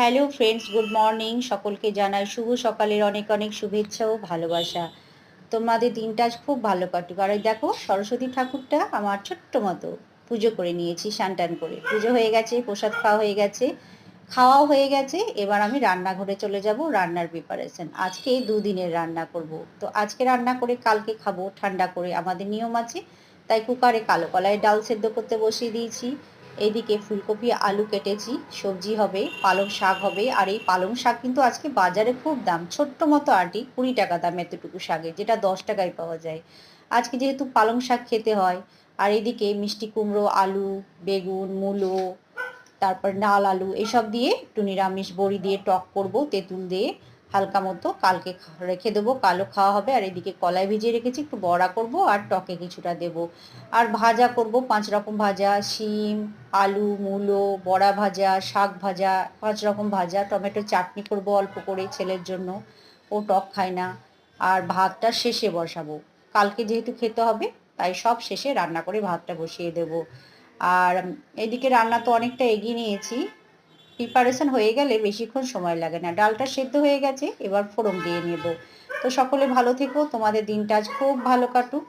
Hello friends, good morning. সকলকে জানাই শুভ সকালের অনেক অনেক শুভেচ্ছা ও ভালোবাসা। তোমাদের দিনটা আজ খুব ভালো কাটুক। আর ওই দেখো, সরস্বতী ঠাকুরটা আমার ছোট্ট মতো পুজো করে নিয়েছি, টান করে। পুজো হয়ে গেছে, প্রসাদ খাওয়া হয়ে গেছে, খাওয়াও হয়ে গেছে। এবার আমি রান্নাঘরে চলে যাব, রান্নার প্রিপারেশন। আজকে দুদিনের রান্না করব। তো আজকে রান্না করে কালকে খাবো ঠান্ডা করে, আমাদের নিয়ম আছে। তাই কুকারে কালো কলায় ডাল সেদ্ধ করতে বসিয়ে দিয়েছি। এইদিকে ফুলকপি আলু কেটেছি, সবজি হবে, পালং শাক হবে। আর এই পালং শাক কিন্তু আজকে বাজারে খুব দাম, ছোট্ট মতো আটি 20 টাকা দাম এতটুকু শাকে, যেটা 10 টাকায় পাওয়া যায়। আজকে যেহেতু পালং শাক খেতে হয়। আর এদিকে মিষ্টি কুমড়ো, আলু, বেগুন, মূলো, তারপর নাল আলু এসব দিয়ে একটু নিরামিষ বড়ি দিয়ে টক করব, তেঁতুল দিয়ে হালকা মতো। কালকে রেখে দেবো, কালো খাওয়া হবে। আর এদিকে কলাই ভিজিয়ে রেখেছি, একটু বড়া করব আর টকে কিছুটা দেব। আর ভাজা করব 5 রকম ভাজা, শিম, আলু, মূলো, বড়া ভাজা, শাক ভাজা, 5 রকম ভাজা, টমেটো চাটনি করব অল্প করে ছেলের জন্য, ও টক খায় না। আর ভাতটা শেষে বসাবো, কালকে যেহেতু খেতে হবে, তাই সব শেষে রান্না করে ভাতটা বসিয়ে দেবো। আর এদিকে রান্না তো অনেকটা এগিয়ে নিয়েছি, প্রিপারেশন হয়ে গেলে বেশিক্ষণ সময় লাগে না। ডালটা সেদ্ধ হয়ে গেছে, এবার ফোড়ন দিয়ে নেব। তো সকলে ভালো থেকো, তোমাদের দিনটা আজ খুব ভালো কাটুক।